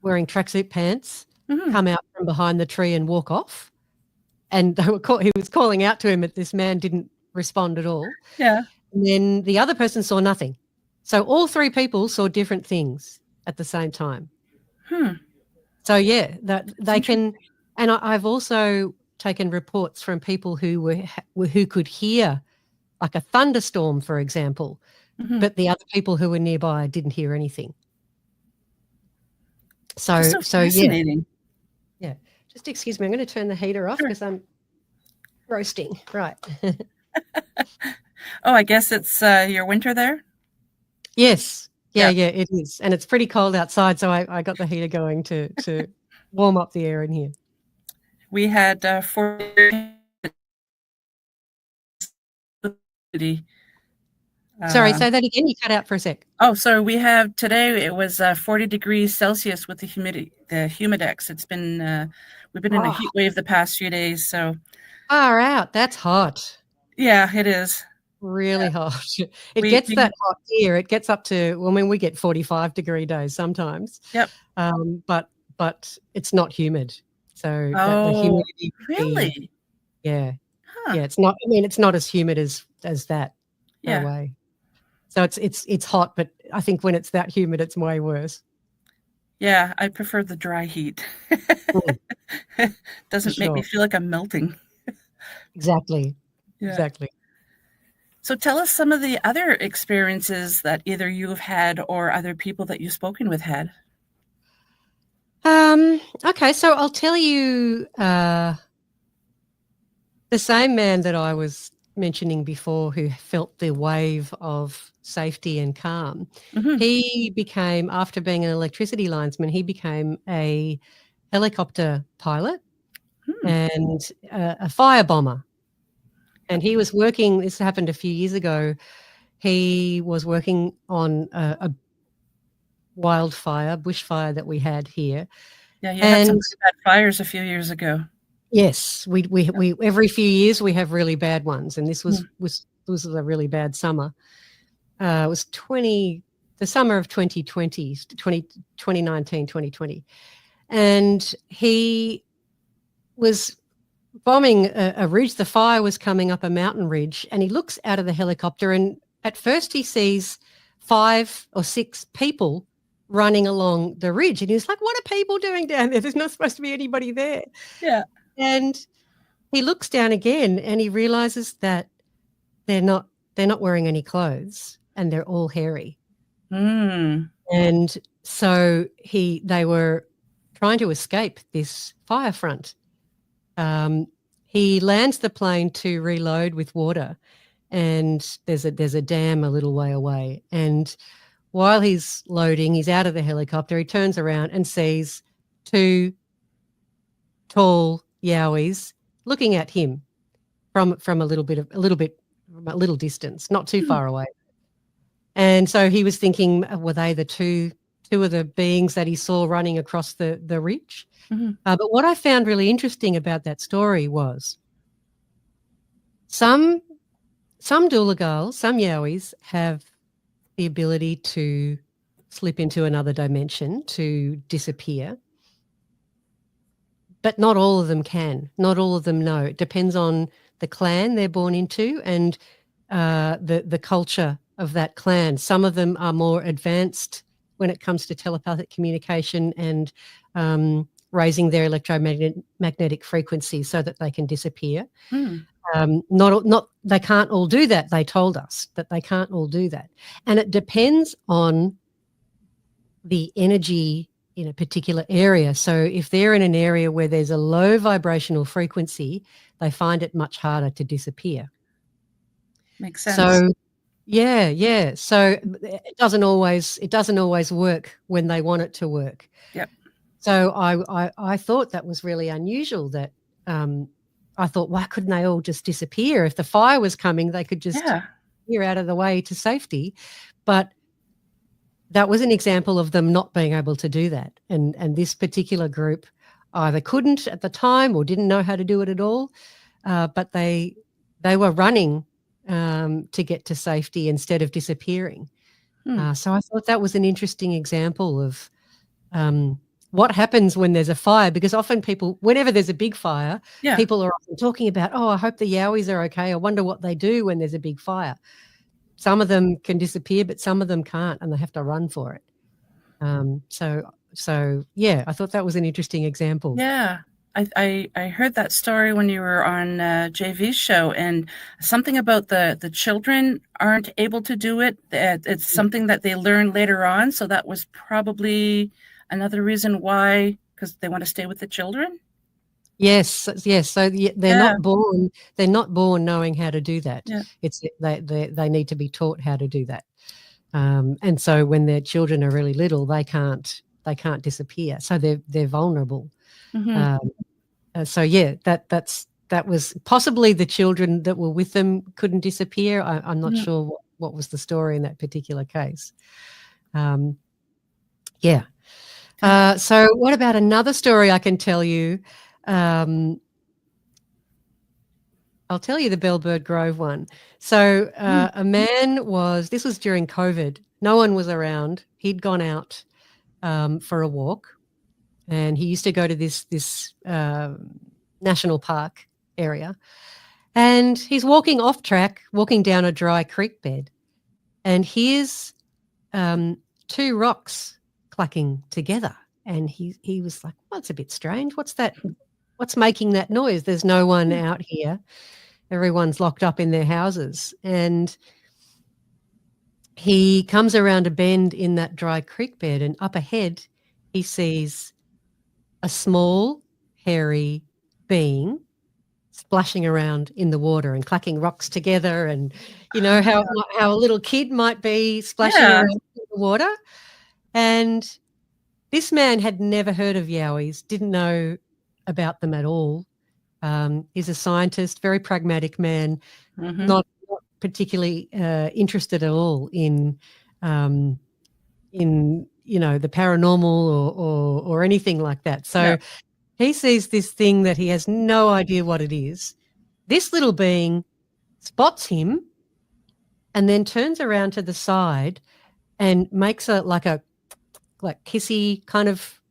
wearing tracksuit pants come out from behind the tree and walk off. And he was calling out to him, but this man didn't respond at all. Yeah. And then the other person saw nothing. So all three people saw different things at the same time. So yeah, that they can. And I've also taken reports from people who could hear like a thunderstorm, for example, but the other people who were nearby didn't hear anything. So fascinating. Yeah. Just excuse me, I'm going to turn the heater off because I'm roasting. Right. Oh, I guess it's your winter there? Yes. Yeah, it is. And it's pretty cold outside, so I got the heater going to warm up the air in here. We had 40. Sorry, say that again. You cut out for a sec. Oh, so we have today. It was 40 degrees Celsius with the humidex. It's been we've been in a heat wave the past few days. So far out. That's hot. Yeah, it is really hot. It gets that hot here. It gets up to. Well, I mean, we get 45-degree days sometimes. Yep. But it's not humid. So the humidity. Really? Yeah. Huh. Yeah. It's not. I mean, it's not as humid as that. No way. So it's hot, but I think when it's that humid, it's way worse. Yeah, I prefer the dry heat. Doesn't make me feel like I'm melting. Exactly. Yeah. Exactly. So tell us some of the other experiences that either you've had or other people that you've spoken with had. Okay, so I'll tell you the same man that I was mentioning before who felt the wave of safety and calm. He became, after being an electricity linesman, he became a helicopter pilot and a fire bomber. And he was working, this happened a few years ago, he was working on a wildfire, bushfire that we had here. Yeah, you had some really bad fires a few years ago. Yes, we every few years we have really bad ones, and this was a really bad summer. It was the summer of 2019, 2020. And he was bombing a ridge. The fire was coming up a mountain ridge, and he looks out of the helicopter, and at first he sees 5 or 6 people running along the ridge. And he was like, what are people doing down there? There's not supposed to be anybody there. Yeah. And he looks down again and he realizes that they're not wearing any clothes and they're all hairy. And so they were trying to escape this fire front. He lands the plane to reload with water, and there's a dam a little way away. And while he's loading, he's out of the helicopter, he turns around and sees 2 tall Yowies looking at him from a little distance, not too far away. And so he was thinking, were they the two of the beings that he saw running across the ridge? But what I found really interesting about that story was some Doolagals, some Yowies have the ability to slip into another dimension, to disappear. But not all of them can. Not all of them know. It depends on the clan they're born into and the culture of that clan. Some of them are more advanced when it comes to telepathic communication and raising their electromagnetic frequency so that they can disappear. They can't all do that. They told us that they can't all do that. And it depends on the energy in a particular area. So if they're in an area where there's a low vibrational frequency, they find it much harder to disappear. Makes sense. So yeah. So it doesn't always work when they want it to work. Yep. So I thought that was really unusual. That I thought, why couldn't they all just disappear? If the fire was coming, they could just disappear out of the way to safety. But that was an example of them not being able to do that. And this particular group either couldn't at the time or didn't know how to do it at all. But they were running to get to safety instead of disappearing. Hmm. So I thought that was an interesting example of what happens when there's a fire, because often people, whenever there's a big fire, Yeah. people are often talking about, oh, I hope the Yowies are okay. I wonder what they do when there's a big fire. Some of them can disappear, but some of them can't, and they have to run for it. So yeah, I thought that was an interesting example. Yeah. I heard that story when you were on JV's show, and something about the children aren't able to do it. It's something that they learn later on. So that was probably another reason why, because they want to stay with the children. Yes. So they're Yeah. not born. They're not born knowing how to do that. Yeah. It's they need to be taught how to do that. And so when their children are really little, they can't disappear. So they're vulnerable. Mm-hmm. So yeah, that was possibly the children that were with them couldn't disappear. I'm not sure what was the story in that particular case. Yeah. So what about another story I can tell you? I'll tell you the Bellbird Grove one. So a man this was during COVID. No one was around. He'd gone out for a walk, and he used to go to this national park area. And he's walking off track, walking down a dry creek bed, and hears two rocks clacking together. And he was like, well, it's a bit strange. What's that? What's making that noise? There's no one out here. Everyone's locked up in their houses. And he comes around a bend in that dry creek bed, and up ahead he sees a small, hairy being splashing around in the water and clacking rocks together. And you know how a little kid might be splashing around in the water. And this man had never heard of Yowies, didn't know about them at all. He's a scientist, very pragmatic man, not particularly interested at all in the paranormal or anything like that. So he sees this thing that he has no idea what it is. This little being spots him and then turns around to the side and makes like kissy kind of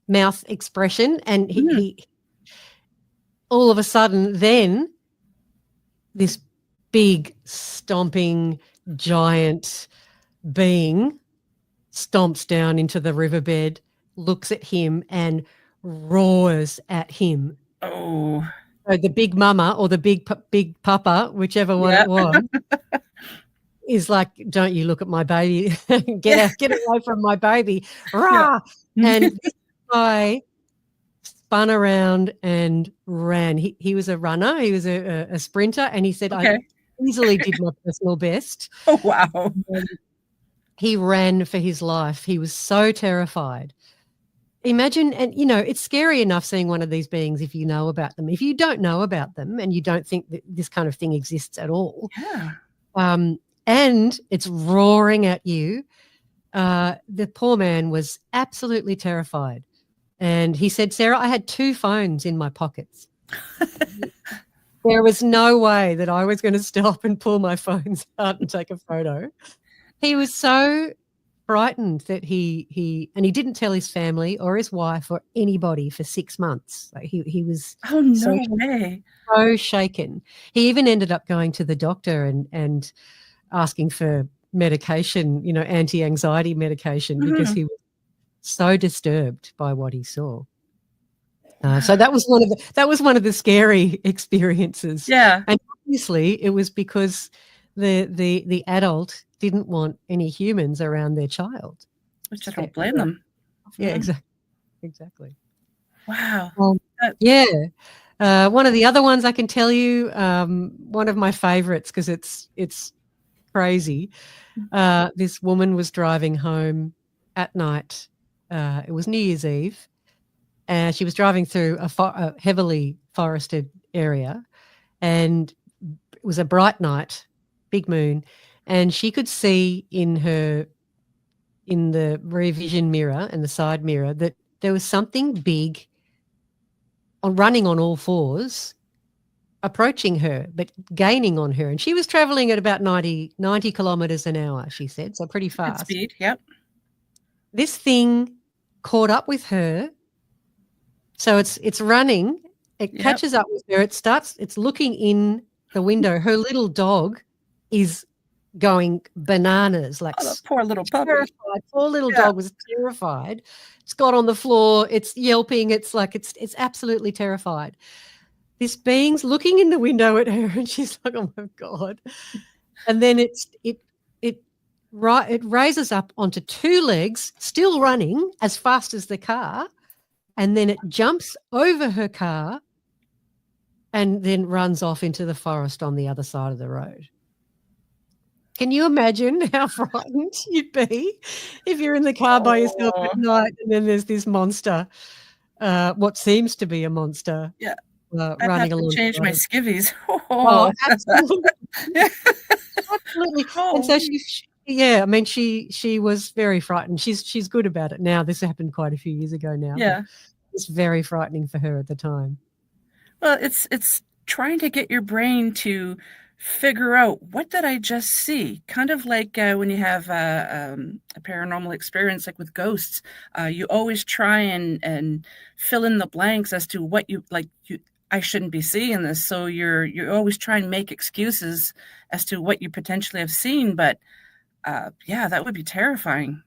mouth expression, and he all of a sudden then this big stomping giant being stomps down into the riverbed, looks at him and roars at him. Oh. So the big mama or the big papa, whichever one it was, is like, don't you look at my baby. Get away from my baby. Rah! And this guy spun around and ran. He was a runner. He was a sprinter. And he said, I easily did my personal best. Oh, wow. He ran for his life. He was so terrified. Imagine, and it's scary enough seeing one of these beings if you know about them. If you don't know about them and you don't think that this kind of thing exists at all, and it's roaring at you, the poor man was absolutely terrified. And he said, Sarah, I had 2 phones in my pockets. There was no way that I was going to stop and pull my phones out and take a photo. He was so frightened that he didn't tell his family or his wife or anybody for 6 months. Like he was so shaken. He even ended up going to the doctor and asking for medication, anti-anxiety medication, because he was so disturbed by what he saw. So that was one of the scary experiences. Yeah, and obviously it was because the adult didn't want any humans around their child. Which I don't blame them. Yeah, exactly. Wow. One of the other ones I can tell you, one of my favorites, because it's crazy. This woman was driving home at night. It was New Year's Eve, and she was driving through a heavily forested area, and it was a bright night, big moon, and she could see in the rear vision mirror and the side mirror that there was something big running on all fours approaching her, but gaining on her. And she was traveling at about 90 kilometers an hour, she said, so pretty Good fast. speed. Yep. This thing caught up with her. So it's running. It catches up with her. It's looking in the window. Her little dog is going bananas, like the poor little puppy. Terrified. Poor little dog was terrified. It's got on the floor. It's yelping. It's like it's absolutely terrified. This being's looking in the window at her, and she's like, "Oh my God!" And then it raises up onto two legs, still running as fast as the car, and then it jumps over her car, and then runs off into the forest on the other side of the road. Can you imagine how frightened you'd be if you're in the car by yourself at night, and then there's this monster, what seems to be a monster, running along? I'd have to change my skivvies. Oh, absolutely. Absolutely. And so she was very frightened. She's good about it now. This happened quite a few years ago now. Yeah. It's very frightening for her at the time. Well, it's trying to get your brain to figure out, what did I just see? Kind of like when you have a paranormal experience, like with ghosts, you always try and fill in the blanks as to what I shouldn't be seeing this. So you're always trying to make excuses as to what you potentially have seen. But that would be terrifying.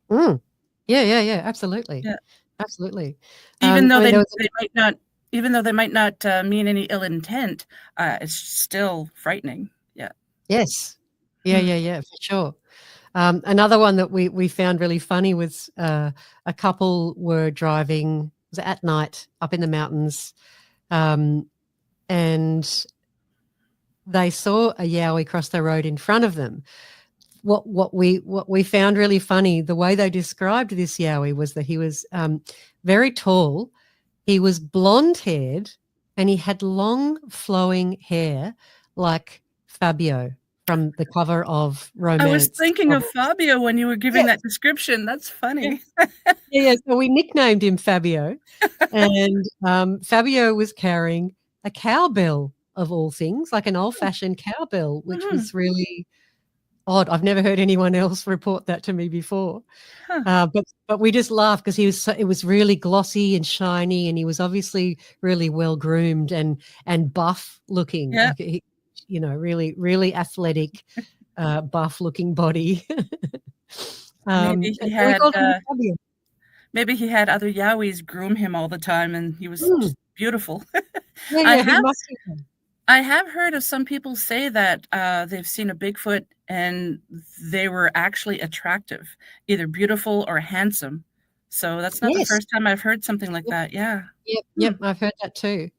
Yeah, absolutely. Yeah. Absolutely. Even though they might not mean any ill intent, it's still frightening. Yeah. Yes. Yeah, for sure. Another one that we found really funny was a couple were driving at night up in the mountains, and they saw a yowie cross the road in front of them. What we found really funny, the way they described this yowie was that he was very tall. He was blonde-haired, and he had long flowing hair like Fabio from the cover of Romance. I was thinking of Fabio when you were giving that description. That's funny. Yeah, so we nicknamed him Fabio. And Fabio was carrying a cowbell, of all things, like an old-fashioned cowbell, which was really odd. I've never heard anyone else report that to me before. But we just laughed because it was really glossy and shiny, and he was obviously really well groomed and buff looking. Yeah. Like really, really athletic, buff looking body. Maybe he had other yowies groom him all the time, and he was just beautiful. I have heard of some people say that they've seen a Bigfoot and they were actually attractive, either beautiful or handsome. So that's not the first time I've heard something like that. Yeah. Yep, I've heard that too.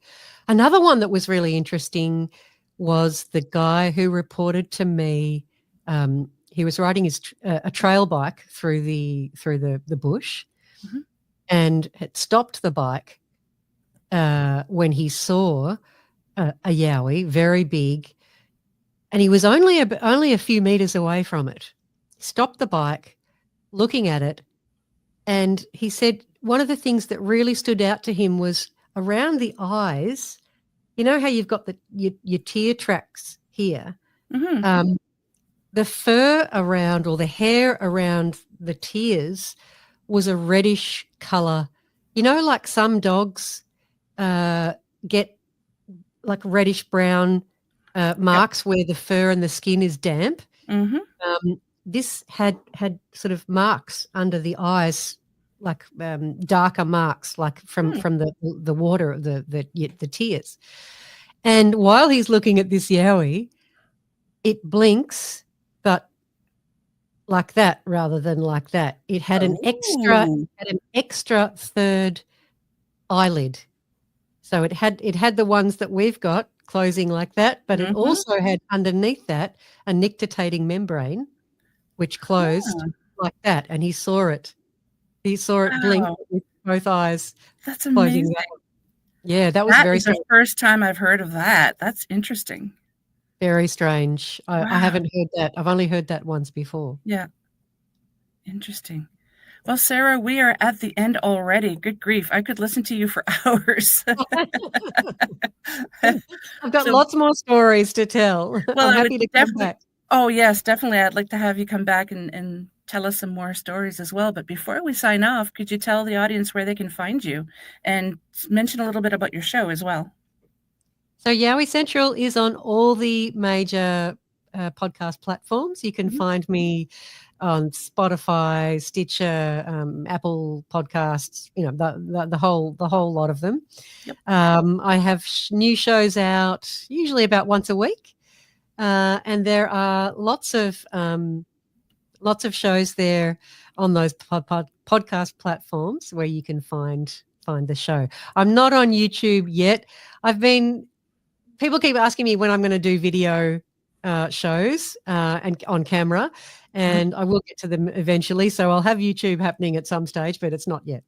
Another one that was really interesting was the guy who reported to me. He was riding a trail bike through the bush, and had stopped the bike when he saw a yowie, very big, and he was only a few meters away from it. He stopped the bike, looking at it, and he said one of the things that really stood out to him was around the eyes. You know how you've got your tear tracks here? The fur around, or the hair around the tears, was a reddish color. You know, like some dogs get like reddish brown marks where the fur and the skin is damp. This had sort of marks under the eyes, like darker marks, like from the water of the tears. And while he's looking at this yowie, it blinks, but like that rather than like that. It had an extra third eyelid. So it had the ones that we've got closing like that, but it also had underneath that a nictitating membrane, which closed like that, and he saw it. He saw it blink with both eyes. That's amazing. Yeah, that was very strange. The first time I've heard of that. That's interesting. Very strange. I haven't heard that. I've only heard that once before. Yeah. Interesting. Well, Sarah, we are at the end already. Good grief. I could listen to you for hours. I've got So, lots more stories to tell. well, I'm I would happy to come definitely, back. oh, yes, definitely. I'd like to have you come back and tell us some more stories as well. But before we sign off, could you tell the audience where they can find you and mention a little bit about your show as well? So Yowie Central is on all the major podcast platforms. You can find me on Spotify, Stitcher, Apple Podcasts. You know, the whole lot of them. Yep. I have new shows out usually about once a week, and there are lots of shows there on those podcast platforms where you can find the show. I'm not on YouTube yet. People keep asking me when I'm going to do video shows and on camera, and I will get to them eventually. So I'll have YouTube happening at some stage, but it's not yet.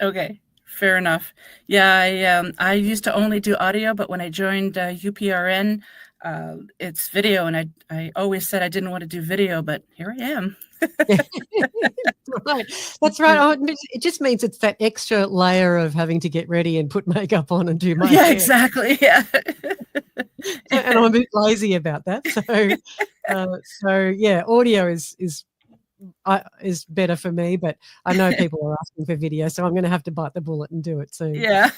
Okay, fair enough. Yeah, I used to only do audio, but when I joined UPRN, it's video, and I always said I didn't want to do video, but here I am. Right. That's right. Oh, it just means it's that extra layer of having to get ready and put makeup on and do my hair. Exactly. Yeah. And I'm a bit lazy about that. So yeah, audio is better for me, but I know people are asking for video, so I'm going to have to bite the bullet and do it soon. Yeah.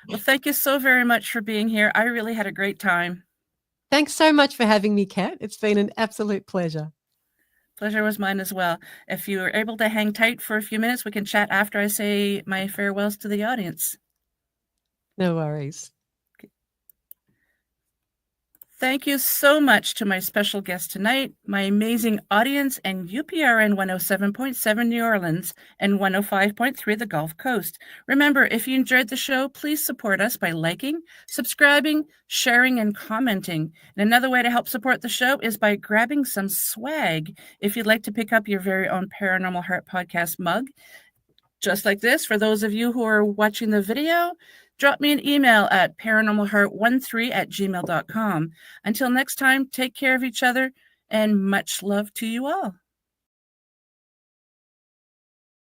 Well, thank you so very much for being here. I really had a great time. Thanks so much for having me, Kat. It's been an absolute pleasure. Pleasure was mine as well. If you are able to hang tight for a few minutes, we can chat after I say my farewells to the audience. No worries. Thank you so much to my special guest tonight, my amazing audience, and UPRN 107.7 New Orleans and 105.3 the Gulf Coast. Remember, if you enjoyed the show, please support us by liking, subscribing, sharing, and commenting. And another way to help support the show is by grabbing some swag. If you'd like to pick up your very own Paranormal Heart Podcast mug, just like this, for those of you who are watching the video, drop me an email at paranormalheart13@gmail.com. Until next time, take care of each other and much love to you all.